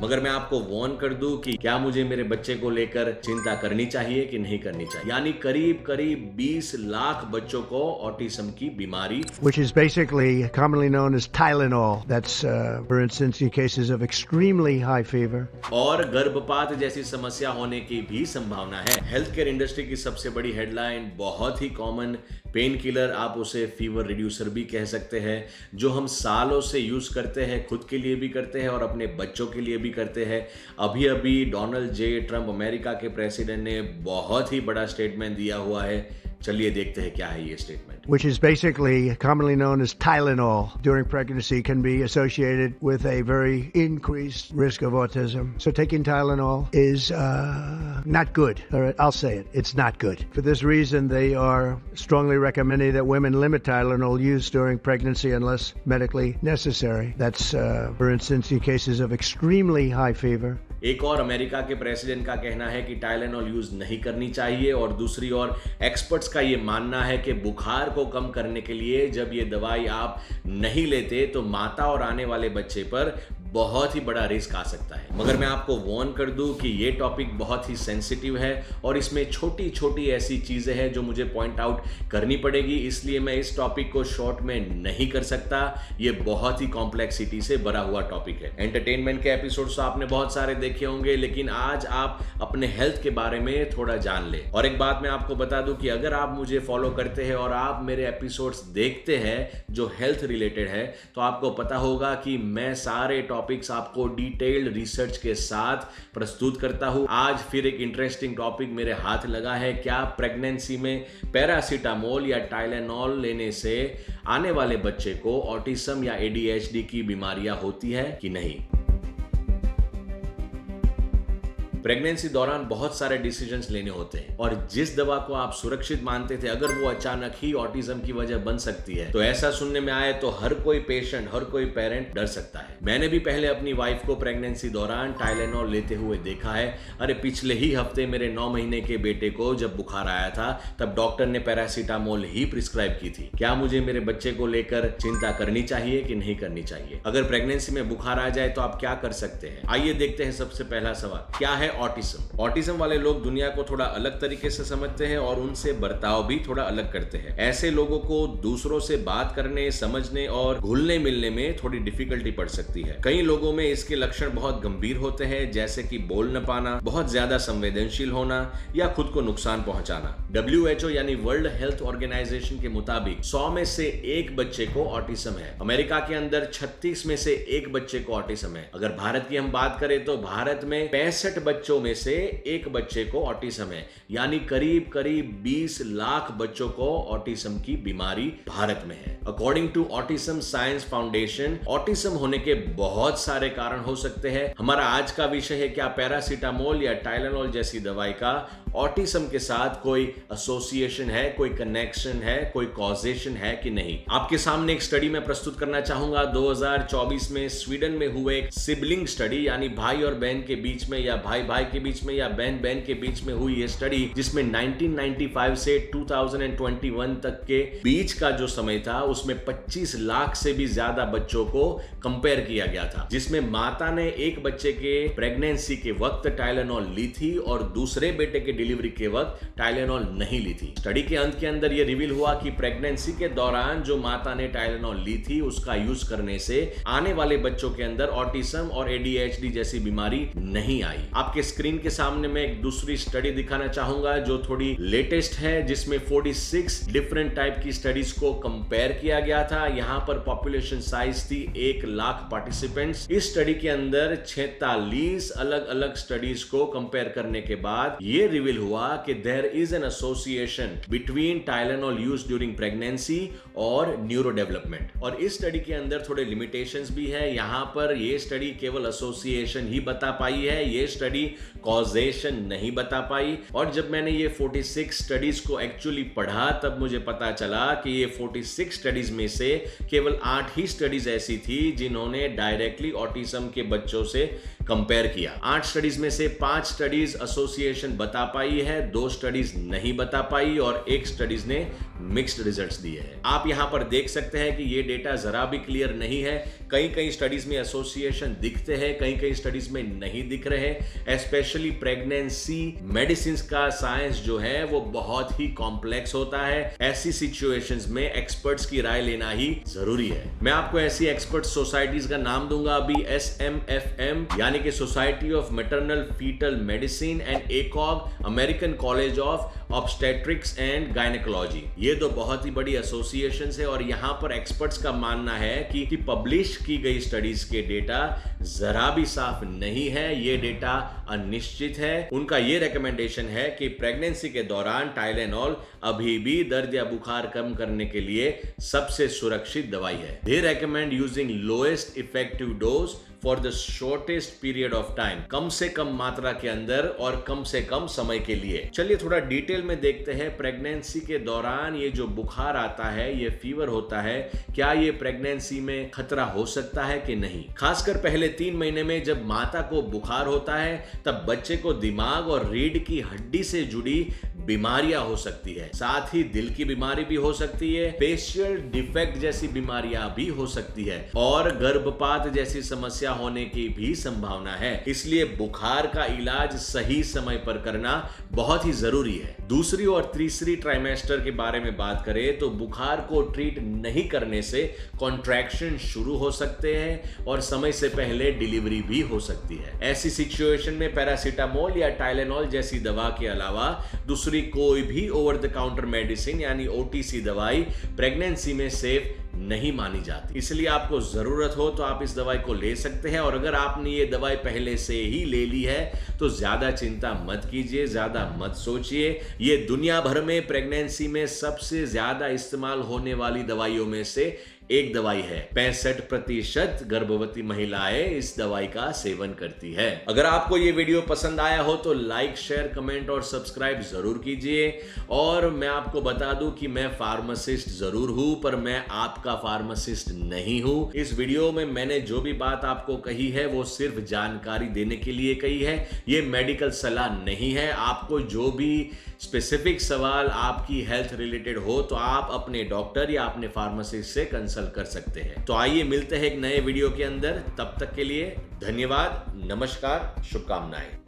मगर मैं आपको वार्न कर दूं कि क्या मुझे मेरे बच्चे को लेकर चिंता करनी चाहिए कि नहीं करनी चाहिए। यानी करीब करीब 20 लाख बच्चों को ऑटिज्म की बीमारी, which is basically commonly known as Tylenol. That's, for instance, in cases of extremely high fever. और गर्भपात जैसी समस्या होने की भी संभावना है। हेल्थ केयर इंडस्ट्री की सबसे बड़ी हेडलाइन, बहुत ही कॉमन पेन किलर, आप उसे फीवर रिड्यूसर भी कह सकते हैं, जो हम सालों से यूज करते हैं, खुद के लिए भी करते हैं और अपने बच्चों के लिए भी करते हैं। अभी अभी डोनाल्ड जे ट्रंप, अमेरिका के प्रेसिडेंट, ने बहुत ही बड़ा स्टेटमेंट दिया हुआ है। चलिए देखते हैं क्या है ये statement. Which is basically commonly known as Tylenol during pregnancy can be associated with a very increased risk of autism. So taking Tylenol is not good. All right, I'll say it. It's not good. For this reason, they are strongly recommending that women limit Tylenol use during pregnancy unless medically necessary. That's, for instance, in cases of extremely high fever. एक और America के president का कहना है कि Tylenol use नहीं करनी चाहिए, और दूसरी ओर एक्सपर्ट्स का ये मानना है कि बुखार को कम करने के लिए जब ये दवाई आप नहीं लेते तो माता और आने वाले बच्चे पर बहुत ही बड़ा रिस्क आ सकता है। मगर मैं आपको वार्न कर दूं कि ये टॉपिक बहुत ही सेंसिटिव है और इसमें छोटी छोटी ऐसी चीजें हैं जो मुझे पॉइंट आउट करनी पड़ेगी, इसलिए मैं इस टॉपिक को शॉर्ट में नहीं कर सकता। ये बहुत ही कॉम्प्लेक्सिटी से भरा हुआ टॉपिक है। एंटरटेनमेंट के एपिसोड्स तो आपने बहुत सारे देखे होंगे, लेकिन आज आप अपने हेल्थ के बारे में थोड़ा जान ले। और एक बात मैं आपको बता दूं कि अगर आप मुझे फॉलो करते हैं और आप मेरे एपिसोड्स देखते हैं जो हेल्थ रिलेटेड है, तो आपको पता होगा कि मैं सारे टॉपिक्स आपको डिटेल्ड रिसर्च के साथ प्रस्तुत करता हूं। आज फिर एक इंटरेस्टिंग टॉपिक मेरे हाथ लगा है। क्या प्रेगनेंसी में पैरासीटामोल या टाइलेनॉल लेने से आने वाले बच्चे को ऑटिज्म या एडीएचडी की बीमारियां होती है कि नहीं? प्रेगनेंसी दौरान बहुत सारे डिसीजंस लेने होते हैं और जिस दवा को आप सुरक्षित मानते थे, अगर वो अचानक ही ऑटिज्म की वजह बन सकती है, तो ऐसा सुनने में आए तो हर कोई पेशेंट, हर कोई पेरेंट डर सकता है। मैंने भी पहले अपनी वाइफ को प्रेगनेंसी दौरान टाइलेनॉल लेते हुए देखा है। अरे पिछले ही हफ्ते मेरे 9 महीने के बेटे को जब बुखार आया था, तब डॉक्टर ने पैरासीटामोल ही प्रिस्क्राइब की थी। क्या मुझे मेरे बच्चे को लेकर चिंता करनी चाहिए कि नहीं करनी चाहिए? अगर प्रेगनेंसी में बुखार आ जाए तो आप क्या कर सकते हैं? आइए देखते हैं सबसे पहला सवाल, क्या है ऑटिज्म? ऑटिज्म वाले लोग दुनिया को थोड़ा अलग तरीके से समझते हैं और उनसे बर्ताव भी थोड़ा अलग करते हैं। ऐसे लोगों को दूसरों से बात करने, समझने और घुलने मिलने में थोड़ी डिफिकल्टी पड़ सकती है। कई लोगों में इसके लक्षण बहुत गंभीर होते हैं, जैसे कि बोल न पाना, बहुत ज्यादा संवेदनशील होना या खुद को नुकसान पहुंचाना। WHO यानी वर्ल्ड हेल्थ ऑर्गेनाइजेशन के मुताबिक 100 में से 1 बच्चे को ऑटिज्म है। अमेरिका के अंदर 36 में से 1 बच्चे को ऑटिज्म है। अगर भारत की हम बात करें तो भारत में 65 बच्चों में से 1 बच्चे को ऑटिज्म है, यानी करीब करीब 20 लाख बच्चों को ऑटिज्म की बीमारी भारत में है। According to Autism Science Foundation, autism होने के बहुत सारे कारण हो सकते हैं। हमारा आज का विषय है, क्या पैरासीटामोल या टाइलेनॉल जैसी दवाई का ऑटिज्म के साथ कोई एसोसिएशन है, कोई कनेक्शन है, कोई कॉजेशन है कि नहीं? आपके सामने एक स्टडी में प्रस्तुत करना चाहूंगा। 2024 में स्वीडन में हुए एक सिबलिंग स्टडी, यानी भाई और बहन के बीच में या भाई भाई के बीच में या बहन बहन के बीच में हुई ये स्टडी, जिसमें 1995 से 2021 तक के बीच का जो समय था, उसमें 25 लाख से भी ज्यादा बच्चों को कंपेयर किया गया था, जिसमें माता ने एक बच्चे के प्रेगनेंसी के वक्त टाइलेनॉल ली थी और दूसरे बेटे के डिलीवरी के वक्त टाइलेनॉल नहीं ली थी। स्टडी के अंत के अंदर यह रिवील हुआ कि प्रेगनेंसी के दौरान जो माता ने टाइलेनॉल ली थी, उसका यूज करने से आने वाले बच्चों के अंदर ऑटिज्म और एडीएचडी जैसी बीमारी नहीं आई। आपके स्क्रीन के सामने मैं एक दूसरी स्टडी दिखाना चाहूंगा जो थोड़ी लेटेस्ट है, जिसमें 46 डिफरेंट टाइप की स्टडीज को कंपेयर किया गया था। यहां पर पॉपुलेशन साइज थी 1 लाख पार्टिसिपेंट्स। इस स्टडी के अंदर 46 अलग अलग स्टडीज को कंपेयर करने के बाद यह रिवील हुआ कि there is an association between Tylenol use during pregnancy और न्यूरो डेवलपमेंट। और इस स्टडी के अंदर थोड़े लिमिटेशंस भी है। यहां पर यह स्टडी केवल एसोसिएशन ही बता पाई है। यह स्टडी सकी, कॉजेशन नहीं बता पाई। और जब मैंने ये 46 स्टडीज को एक्चुअली पढ़ा तब मुझे पता चला कि ये 46 स्टडीज में से केवल 8 ही स्टडीज ऐसी थी जिन्होंने डायरेक्टली ऑटिज्म के बच्चों से कंपेयर किया। 8 स्टडीज में से 5 स्टडीज एसोसिएशन बता पाई है, 2 स्टडीज नहीं बता पाई और 1 स्टडीज ने मिक्स्ड रिजल्ट्स दिए हैं। आप यहां पर देख सकते हैं कि ये डेटा जरा भी क्लियर नहीं है। कई स्टडीज में एसोसिएशन दिखते हैं, कई स्टडीज में नहीं दिख रहे। स्पेशली प्रेगनेंसी मेडिसिन का साइंस जो है वो बहुत ही कॉम्प्लेक्स होता है। ऐसी सिचुएशंस में एक्सपर्ट्स की राय लेना ही जरूरी है। मैं आपको ऐसी एक्सपर्ट सोसाइटीज का नाम दूंगा अभी, SMFM यानी कि Society of Maternal Fetal Medicine and ACOG, American College of Obstetrics and Gynecology. ये दो बहुत ही बड़ी एसोसिएशन है और यहां पर एक्सपर्ट्स का मानना है कि पब्लिश की गई स्टडीज के डेटा जरा भी साफ नहीं है, ये डेटा अनिश्चित है। उनका ये रिकमेंडेशन है कि प्रेगनेंसी के दौरान टाइलेनॉल अभी भी दर्द या बुखार कम करने के लिए सबसे सुरक्षित दवाई है। They recommend using lowest effective dose for the shortest period of time, कम से कम मात्रा के अंदर और कम से कम समय के लिए। चलिए थोड़ा डिटेल में देखते हैं, प्रेगनेंसी के दौरान ये जो बुखार आता है, ये फीवर होता है, क्या ये प्रेगनेंसी में खतरा हो सकता है कि नहीं। खासकर पहले 3 महीने में जब माता को बुखार होता है तब बच्चे को दिमाग और रीढ़ की हड्डी से जुड़ी बीमारियां हो सकती है, साथ ही दिल की बीमारी भी हो सकती है, फेशियल डिफेक्ट जैसी बीमारियां भी हो सकती है और गर्भपात जैसी समस्या होने की भी संभावना है। इसलिए बुखार का इलाज सही समय पर करना बहुत ही जरूरी है। दूसरी और तीसरी ट्राइमेस्टर के बारे में बात करें तो बुखार को ट्रीट नहीं करने से कॉन्ट्रैक्शन शुरू हो सकते हैं और समय से पहले डिलीवरी भी हो सकती है। ऐसी सिचुएशन में पैरासीटामोल या टाइलेनॉल जैसी दवा के अलावा दूसरी कोई भी ओवर द काउंटर मेडिसिन यानी OTC दवाई प्रेगनेंसी में सेफ नहीं मानी जाती। इसलिए आपको जरूरत हो तो आप इस दवाई को ले सकते हैं और अगर आपने ये दवाई पहले से ही ले ली है तो ज्यादा चिंता मत कीजिए, ज्यादा मत सोचिए। ये दुनिया भर में प्रेगनेंसी में सबसे ज्यादा इस्तेमाल होने वाली दवाइयों में से एक दवाई है। 65% गर्भवती महिलाएं इस दवाई का सेवन करती है। अगर आपको ये वीडियो पसंद आया हो तो लाइक, शेयर, कमेंट और सब्सक्राइब जरूर कीजिए। और मैं आपको बता दूं कि मैं फार्मासिस्ट जरूर हूं पर मैं आपका फार्मासिस्ट नहीं हूं। इस वीडियो में मैंने जो भी बात आपको कही है वो सिर्फ जानकारी देने के लिए कही है, ये मेडिकल सलाह नहीं है। आपको जो भी स्पेसिफिक सवाल आपकी हेल्थ रिलेटेड हो तो आप अपने डॉक्टर या अपने फार्मासिस्ट से कंसल्ट कर सकते हैं। तो आइए मिलते हैं एक नए वीडियो के अंदर, तब तक के लिए धन्यवाद, नमस्कार, शुभकामनाएं।